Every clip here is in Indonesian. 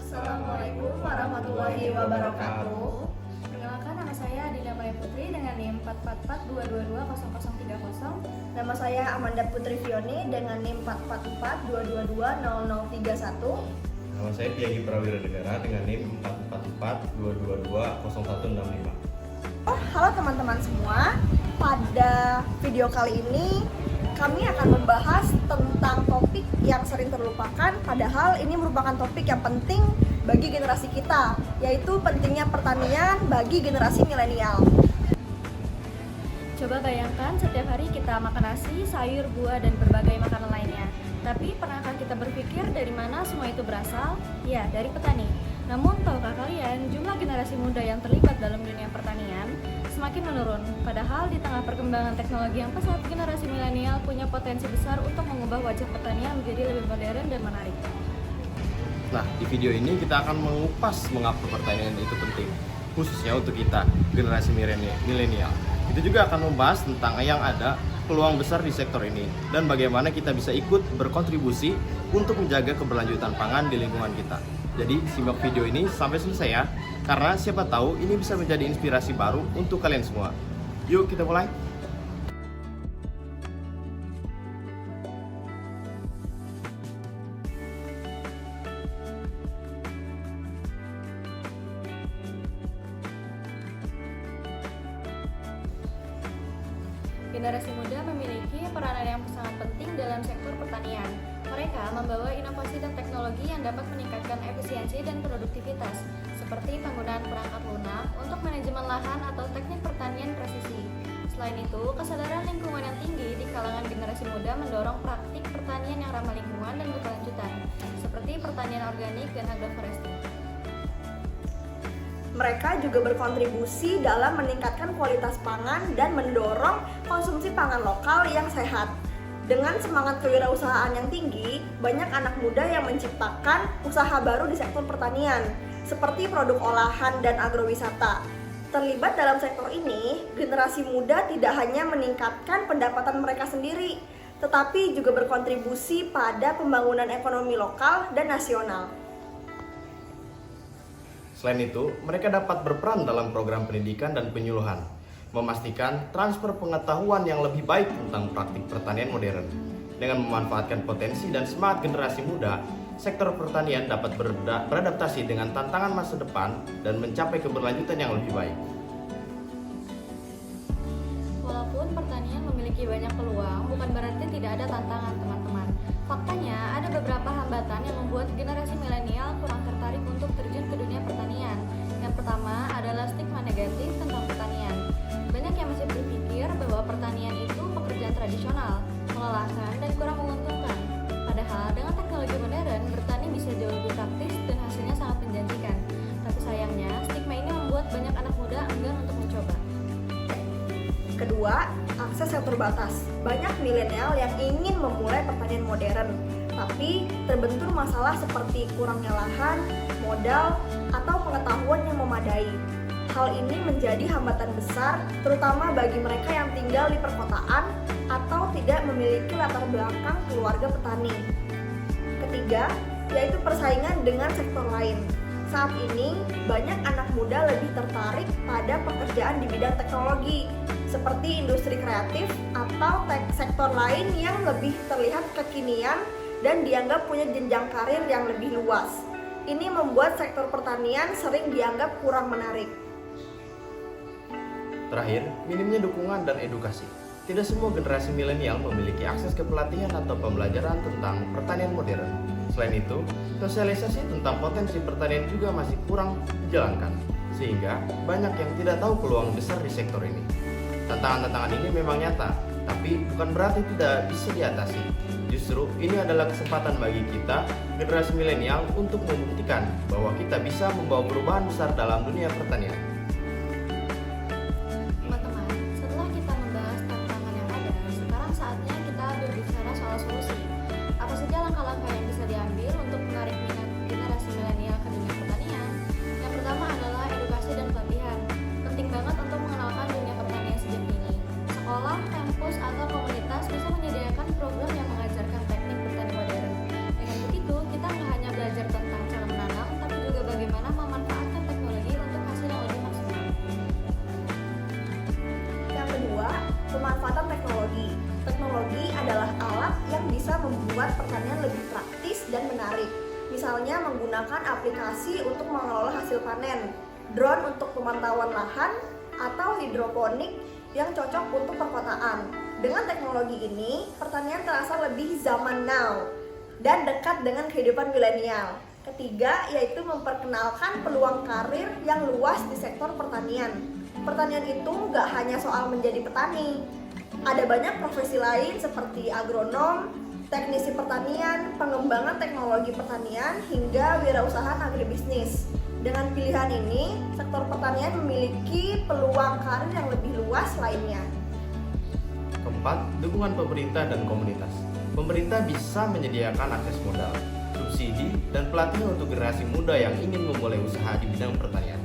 Assalamualaikum warahmatullahi wabarakatuh. Perkenalkan, nama saya Adila Maya Putri dengan NIM 444222030. Nama saya Amanda Putri Fioni dengan NIM 44422200031. Nama saya Tiagi Prawira Negara dengan NIM 44422200165. Halo teman-teman semua. Pada video kali ini kami akan membahas tentang topik yang sering terlupakan, padahal ini merupakan topik yang penting bagi generasi kita, yaitu pentingnya pertanian bagi generasi milenial. Coba bayangkan setiap hari kita makan nasi, sayur, buah, dan berbagai makanan lainnya. Tapi pernahkah kita berpikir dari mana semua itu berasal? Ya, dari petani. Namun tahukah kalian jumlah generasi muda yang terlibat dalam dunia pertanian semakin menurun? Padahal di tengah perkembangan teknologi yang pesat, generasi milenial punya potensi besar untuk mengubah wajah pertanian menjadi lebih modern dan menarik. Nah, di video ini kita akan mengupas mengapa pertanian itu penting, khususnya untuk kita, generasi milenial. Itu juga akan membahas tentang yang ada peluang besar di sektor ini dan bagaimana kita bisa ikut berkontribusi untuk menjaga keberlanjutan pangan di lingkungan kita. Jadi simak video ini sampai selesai ya, karena siapa tahu ini bisa menjadi inspirasi baru untuk kalian semua. Yuk kita mulai. Generasi muda memiliki peranan yang sangat penting dalam sektor pertanian. Mereka membawa inovasi dan teknologi yang dapat meningkatkan efisiensi dan produktivitas, seperti penggunaan perangkat lunak untuk manajemen lahan atau teknik pertanian presisi. Selain itu, kesadaran lingkungan yang tinggi di kalangan generasi muda mendorong praktik pertanian yang ramah lingkungan dan berkelanjutan, seperti pertanian organik dan agroforestry. Mereka juga berkontribusi dalam meningkatkan kualitas pangan dan mendorong konsumsi pangan lokal yang sehat. Dengan semangat kewirausahaan yang tinggi, banyak anak muda yang menciptakan usaha baru di sektor pertanian, seperti produk olahan dan agrowisata. Terlibat dalam sektor ini, generasi muda tidak hanya meningkatkan pendapatan mereka sendiri, tetapi juga berkontribusi pada pembangunan ekonomi lokal dan nasional. Selain itu, mereka dapat berperan dalam program pendidikan dan penyuluhan, memastikan transfer pengetahuan yang lebih baik tentang praktik pertanian modern. Dengan memanfaatkan potensi dan semangat generasi muda, sektor pertanian dapat beradaptasi dengan tantangan masa depan dan mencapai keberlanjutan yang lebih baik. Walaupun pertanian memiliki banyak peluang, bukan berarti tidak ada tantangan, teman-teman. Faktanya, ada beberapa hambatan yang membuat generasi milenial kurang tertarik untuk terjun ke dunia pertanian. Yang pertama adalah stigma negatif tentang pertanian. Banyak yang masih berpikir bahwa pertanian itu pekerjaan tradisional, melelahkan, dan kurang menguntungkan. Padahal dengan teknologi modern, bertani bisa jauh lebih praktis dan hasilnya sangat menjanjikan. Tapi sayangnya, stigma ini membuat banyak anak muda enggan untuk mencoba. Kedua, akses yang terbatas. Banyak milenial yang ingin memulai pertanian modern, tapi terbentur masalah seperti kurangnya lahan, modal, atau pengetahuan yang memadai. Hal ini menjadi hambatan besar, terutama bagi mereka yang tinggal di perkotaan atau tidak memiliki latar belakang keluarga petani. Ketiga, yaitu persaingan dengan sektor lain. Saat ini, banyak anak muda lebih tertarik pada pekerjaan di bidang teknologi, seperti industri kreatif atau sektor lain yang lebih terlihat kekinian dan dianggap punya jenjang karir yang lebih luas. Ini membuat sektor pertanian sering dianggap kurang menarik. Terakhir, minimnya dukungan dan edukasi. Tidak semua generasi milenial memiliki akses ke pelatihan atau pembelajaran tentang pertanian modern. Selain itu, sosialisasi tentang potensi pertanian juga masih kurang dijalankan, sehingga banyak yang tidak tahu peluang besar di sektor ini. Tantangan-tantangan ini memang nyata, tapi bukan berarti tidak bisa diatasi. Justru ini adalah kesempatan bagi kita, generasi milenial, untuk membuktikan bahwa kita bisa membawa perubahan besar dalam dunia pertanian. Teman-teman, setelah kita membahas tantangan yang ada, sekarang saatnya kita berbicara soal solusi. Apa saja langkah-langkah yang bisa diambil untuk menarik minat generasi milenial ke dunia pertanian? Yang pertama adalah edukasi dan pelatihan. Penting banget untuk mengenalkan dunia pertanian sejak dini. Sekolah, kampus, atau komunitas bisa menyediakan program yang mengajarkan teknik bertani modern. Dengan begitu, kita nggak hanya belajar tentang cara menanam, tapi misalnya menggunakan aplikasi untuk mengelola hasil panen, drone untuk pemantauan lahan, atau hidroponik yang cocok untuk perkotaan. Dengan teknologi ini, pertanian terasa lebih zaman now dan dekat dengan kehidupan milenial. Ketiga, yaitu memperkenalkan peluang karir yang luas di sektor pertanian. Pertanian itu nggak hanya soal menjadi petani. Ada banyak profesi lain seperti agronom, teknisi pertanian, pengembangan teknologi pertanian, hingga wirausaha agribisnis. Dengan pilihan ini, sektor pertanian memiliki peluang karir yang lebih luas lainnya. Keempat, dukungan pemerintah dan komunitas. Pemerintah bisa menyediakan akses modal, subsidi, dan pelatihan untuk generasi muda yang ingin memulai usaha di bidang pertanian.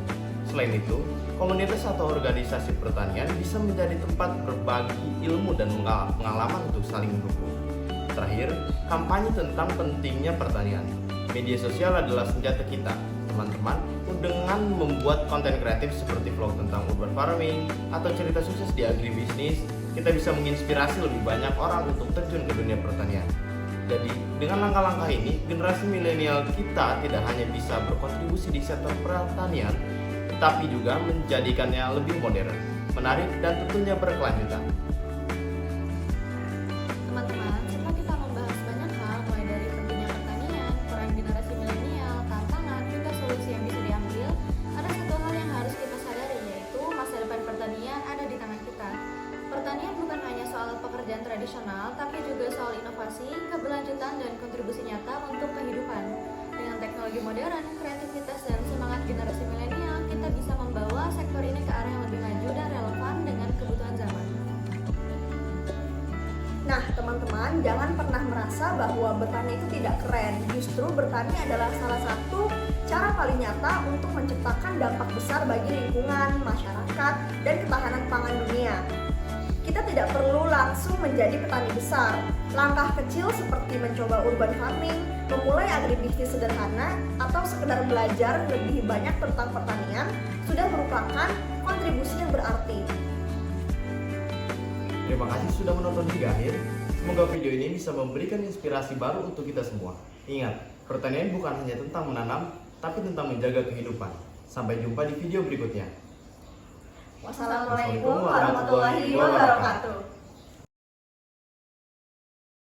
Selain itu, komunitas atau organisasi pertanian bisa menjadi tempat berbagi ilmu dan pengalaman untuk saling mendukung. Terakhir, kampanye tentang pentingnya pertanian. Media sosial adalah senjata kita, teman-teman, dengan membuat konten kreatif seperti vlog tentang urban farming atau cerita sukses di agribisnis, kita bisa menginspirasi lebih banyak orang untuk terjun ke dunia pertanian. Jadi, dengan langkah-langkah ini, generasi milenial kita tidak hanya bisa berkontribusi di sektor pertanian, tetapi juga menjadikannya lebih modern, menarik, dan tentunya berkelanjutan. Teman-teman, setelah kita membahas banyak hal mulai dari pentingnya pertanian, peran generasi milenial, tantangan, hingga solusi yang bisa diambil, ada satu hal yang harus kita sadari, yaitu masa depan pertanian ada di tangan kita. Pertanian bukan hanya soal pekerjaan tradisional, tapi juga soal inovasi, keberlanjutan, dan kontribusi nyata untuk kehidupan. Dengan teknologi modern, kreativitas, dan semangat generasi milenial, kita bisa membawa sektor ini ke arah yang lebih maju dan relevan dengan kebutuhan zaman. Nah, teman-teman, jangan pernah merasa bahwa bertani itu tidak keren. Justru bertani adalah salah satu cara paling nyata untuk menciptakan dampak besar bagi lingkungan, masyarakat, dan ketahanan pangan dunia. Kita tidak perlu langsung menjadi petani besar. Langkah kecil seperti mencoba urban farming, memulai agribisnis sederhana, atau sekedar belajar lebih banyak tentang pertanian sudah merupakan kontribusi yang berarti. Terima kasih sudah menonton hingga akhir. Semoga video ini bisa memberikan inspirasi baru untuk kita semua. Ingat, pertanian bukan hanya tentang menanam, tapi tentang menjaga kehidupan. Sampai jumpa di video berikutnya. Wassalamualaikum warahmatullahi wabarakatuh.